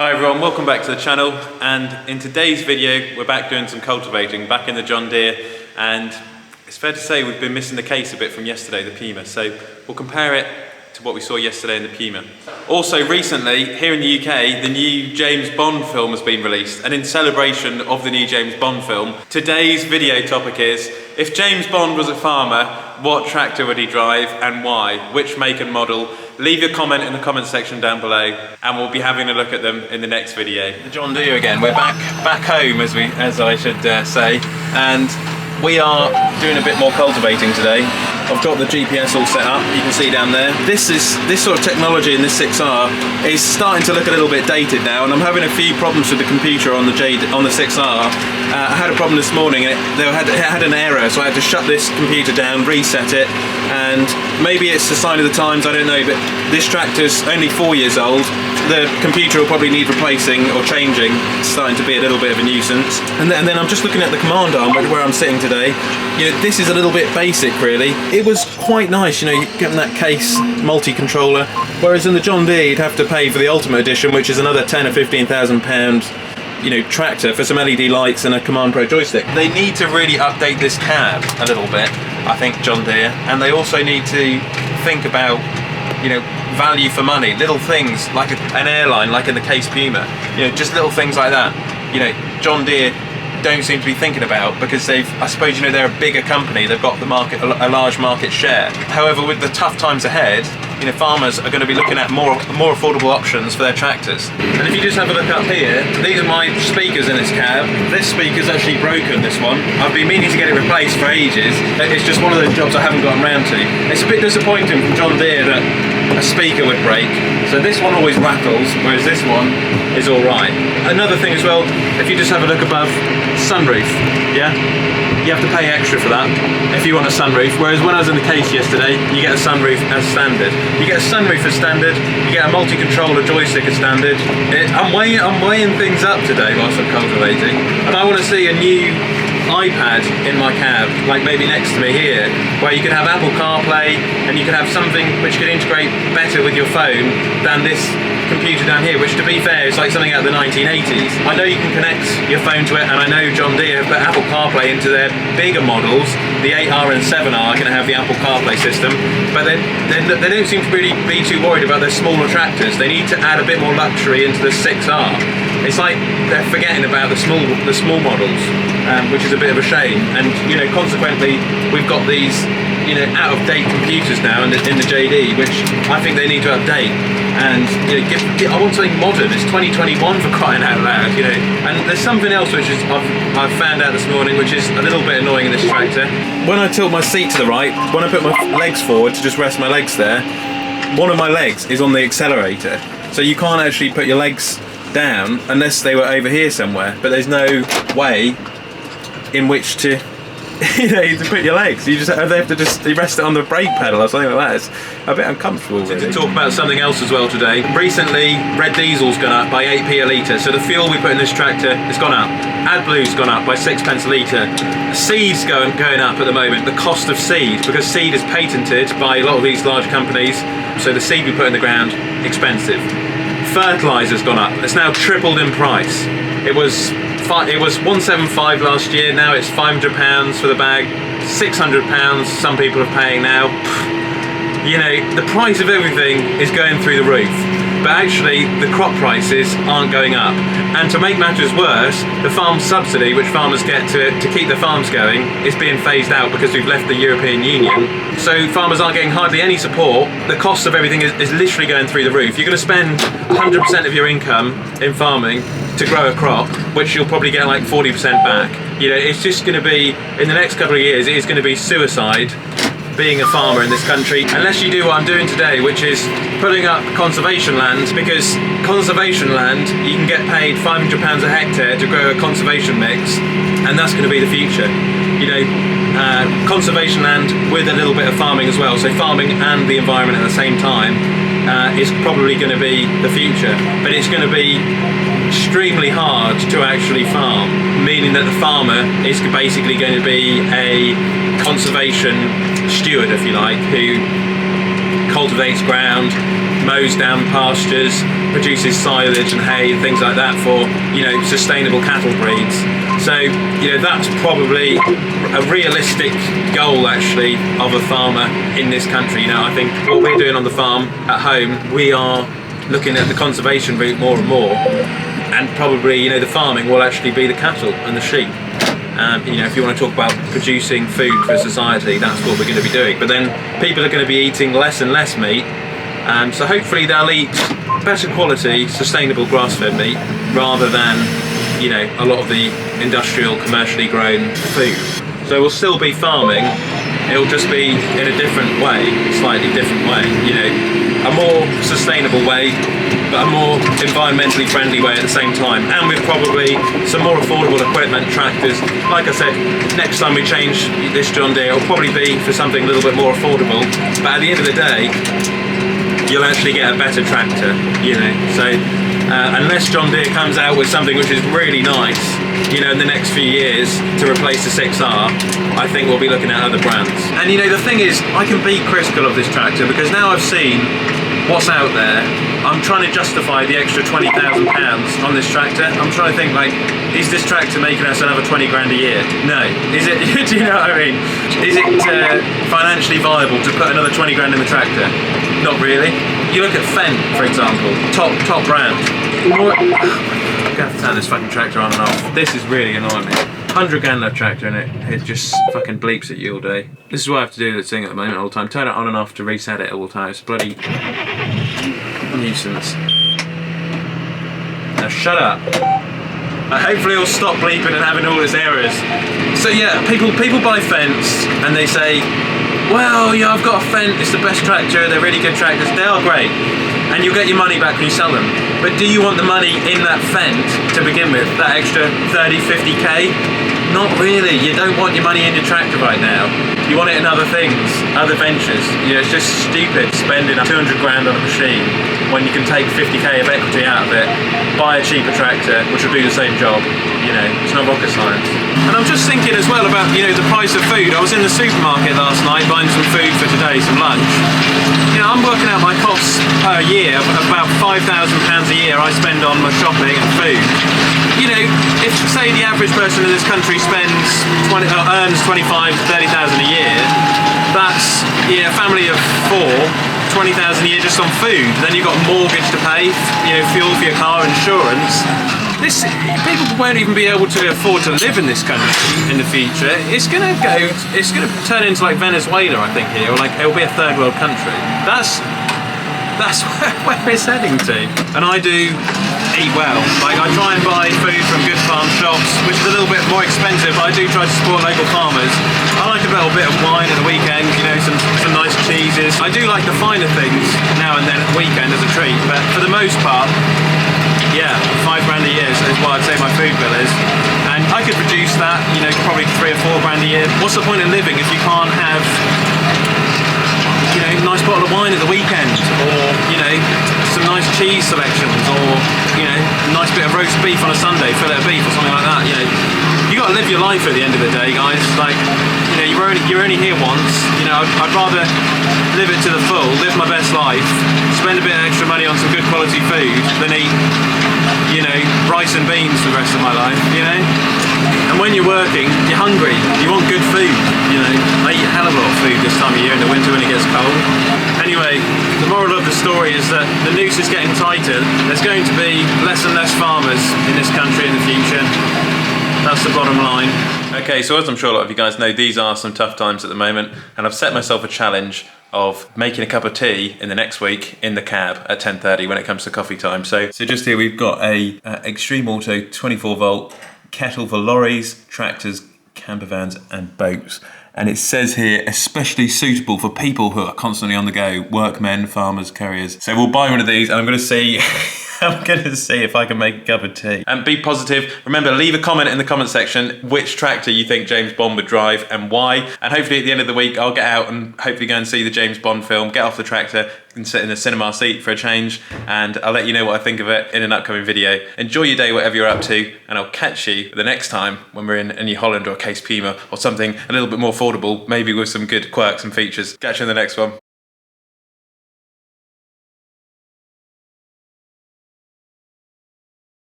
Hi everyone, welcome back to the channel, and in today's video we're back doing some cultivating back in the John Deere, and it's fair to say we've been missing the case a bit from yesterday, the Puma, so we'll compare it to what we saw yesterday in the Puma. Also recently, here in the UK, the new James Bond film has been released, and in celebration of the new James Bond film, today's video topic is, if James Bond was a farmer, what tractor would he drive and why? Which make and model? Leave your comment in the comment section down below, and we'll be having a look at them in the next video. The John Deere again. We're back home, as I should say, and we are doing a bit more cultivating today. I've got the GPS all set up. You can see down there. This sort of technology in this 6R is starting to look a little bit dated now, and I'm having a few problems with the computer on the 6R. I had a problem this morning, and it had an error, so I had to shut this computer down, reset it, and maybe it's a sign of the times, I don't know, but this tractor's only 4 years old. The computer will probably need replacing or changing. It's starting to be a little bit of a nuisance. And then I'm just looking at the command arm where I'm sitting today. You know, this is a little bit basic really. It was quite nice, you know, getting that CASE multi-controller, whereas in the John Deere you'd have to pay for the Ultimate Edition, which is another £10,000 or £15,000, you know, tractor for some LED lights and a Command Pro joystick. They need to really update this cab a little bit, I think, John Deere, and they also need to think about, you know, value for money, little things like an airline, like in the CASE Puma, you know, just little things like that, you know, John Deere don't seem to be thinking about, because I suppose, you know, they're a bigger company, they've got the market, a large market share. However, with the tough times ahead, you know, farmers are going to be looking at more affordable options for their tractors. And if you just have a look up here, these are my speakers in this cab. This speaker's actually broken, this one. I've been meaning to get it replaced for ages. It's just one of those jobs I haven't gotten around to. It's a bit disappointing from John Deere that a speaker would break. So this one always rattles, whereas this one is all right. Another thing as well, if you just have a look above, sunroof, yeah? You have to pay extra for that if you want a sunroof, whereas when I was in the CASE yesterday, you get a sunroof as standard. You get a sunroof as standard, you get a multi-controller joystick as standard. I'm weighing things up today whilst I'm cultivating, and I want to see a new iPad in my cab, like maybe next to me here, where you could have Apple CarPlay and you could have something which could integrate better with your phone than this computer down here, which, to be fair, is like something out of the 1980s. I know you can connect your phone to it, and I know John Deere have put Apple CarPlay into their bigger models. The 8R and 7R are going to have the Apple CarPlay system, but they don't seem to really be too worried about their smaller tractors. They need to add a bit more luxury into the 6R. It's like they're forgetting about the small models, which is a bit of a shame. And, you know, consequently, we've got these, you know, out-of-date computers now in the JD, which I think they need to update. And, you know, I want something modern. It's 2021, for crying out loud, you know. And there's something else which I've found out this morning, which is a little bit annoying in this tractor. When I tilt my seat to the right, when I put my legs forward to just rest my legs there, one of my legs is on the accelerator. So you can't actually put your legs down unless they were over here somewhere. But there's no way in which to, you know, to put your legs. You have to just rest it on the brake pedal or something like that. It's a bit uncomfortable, really. To talk about something else as well today. Recently, red diesel's gone up by 8p a litre, so the fuel we put in this tractor has gone up. AdBlue's gone up by 6p a litre. Seed's going up at the moment, the cost of seed, because seed is patented by a lot of these large companies, so the seed we put in the ground, expensive. Fertiliser's gone up. It's now tripled in price. It was 175 last year, now it's £500 for the bag, £600 some people are paying now. You know, the price of everything is going through the roof, but actually the crop prices aren't going up. And to make matters worse, the farm subsidy which farmers get to keep their farms going is being phased out because we've left the European Union. So farmers aren't getting hardly any support. The cost of everything is literally going through the roof. You're going to spend 100% of your income in farming to grow a crop, which you'll probably get like 40% back. You know, it's just going to be, in the next couple of years, it is going to be suicide being a farmer in this country, unless you do what I'm doing today, which is putting up conservation land, because conservation land, you can get paid £500 a hectare to grow a conservation mix, and that's going to be the future. You know, conservation land with a little bit of farming as well, so farming and the environment at the same time is probably going to be the future, but it's going to be extremely hard to actually farm, meaning that the farmer is basically going to be a conservation steward, if you like, who cultivates ground, mows down pastures, produces silage and hay and things like that for, you know, sustainable cattle breeds. So, you know, that's probably a realistic goal actually of a farmer in this country. You know, I think what we're doing on the farm at home, we are looking at the conservation route more and more, and probably, you know, the farming will actually be the cattle and the sheep. You know, if you want to talk about producing food for society, that's what we're going to be doing. But then people are going to be eating less and less meat, so hopefully they'll eat better quality, sustainable grass-fed meat rather than, you know, a lot of the industrial, commercially grown food. So we'll still be farming, it'll just be in a different way, slightly different way, you know, a more sustainable way, but a more environmentally friendly way at the same time, and with probably some more affordable equipment, tractors. Like I said, next time we change this John Deere, it'll probably be for something a little bit more affordable, but at the end of the day, you'll actually get a better tractor, you know. So unless John Deere comes out with something which is really nice, you know, in the next few years to replace the 6R, I think we'll be looking at other brands. And you know, the thing is, I can be critical of this tractor because now I've seen what's out there, I'm trying to justify the extra £20,000 on this tractor. I'm trying to think, like, is this tractor making us another 20 grand a year? No. Is it, do you know what I mean? Is it financially viable to put another 20 grand in the tractor? Not really. You look at Fendt, for example, top brand. I'm gonna have to turn this fucking tractor on and off. This is really annoying me. 100 grand left tractor and it just fucking bleeps at you all day. This is what I have to do this thing at the moment all the time. Turn it on and off to reset it all the time. It's a bloody nuisance. Now shut up. Hopefully it'll stop bleeping and having all its errors. So yeah, people buy Fendts and they say, well, yeah, I've got a Fendt, it's the best tractor, they're really good tractors, they are great. And you'll get your money back when you sell them. But do you want the money in that Fendt to begin with? That extra 30, 50k? Not really. You don't want your money in your tractor right now. You want it in other things, other ventures. You know, it's just stupid spending 200 grand on a machine when you can take 50k of equity out of it, buy a cheaper tractor, which will do the same job. You know, it's not rocket science. And I'm just thinking as well about, you know, the price of food. I was in the supermarket last night buying some food for today, some lunch. You know, I'm working out my costs per year, about £5,000 a year I spend on my shopping and food. You know, if say the average person in this country earns 25 to 30,000 a year, that's, yeah, a family of 4, 20,000 a year just on food. Then you've got a mortgage to pay, you know, fuel for your car, insurance. People won't even be able to afford to live in this country in the future. It's gonna turn into like Venezuela, I think, here, or like it'll be a third world country. That's where it's heading to. And I do eat well. Like, I try and buy food from good farm shops, which is a little bit more expensive, but I do try to support local farmers. I like a little bit of wine at the weekend, you know, some nice cheeses. I do like the finer things now and then at the weekend as a treat, but for the most part, yeah, £5 grand a year is what I'd say my food bill is. And I could reduce that, you know, probably 3 or 4 grand a year. What's the point of living if you can't have, you know, a nice bottle of wine at the weekend, or, you know, some nice cheese selections, or, you know, a nice bit of roast beef on a Sunday, fillet of beef or something like that. You know, you got to live your life at the end of the day, guys. Like, you know, you're only here once. You know, I'd rather live it to the full, live my best life, spend a bit of extra money on some good quality food than eat, you know, rice and beans for the rest of my life, you know? And when you're working, you're hungry, you want good food, you know? I eat a hell of a lot of food this time of year in the winter when it gets cold. Anyway, the moral of the story is that the noose is getting tighter. There's going to be less and less farmers in this country in the future. That's the bottom line. Okay, so as I'm sure a lot of you guys know, these are some tough times at the moment, and I've set myself a challenge of making a cup of tea in the next week in the cab at 10:30 when it comes to coffee time. So just here we've got a Extreme Auto 24 volt kettle for lorries, tractors, camper vans and boats. And it says here, especially suitable for people who are constantly on the go, workmen, farmers, couriers. So we'll buy one of these and I'm gonna see I'm gonna see if I can make a cup of tea. And be positive. Remember, leave a comment in the comment section which tractor you think James Bond would drive and why. And hopefully at the end of the week, I'll get out and hopefully go and see the James Bond film, get off the tractor and sit in the cinema seat for a change. And I'll let you know what I think of it in an upcoming video. Enjoy your day, whatever you're up to, and I'll catch you the next time when we're in New Holland or a CASE Puma or something a little bit more affordable, maybe with some good quirks and features. Catch you in the next one.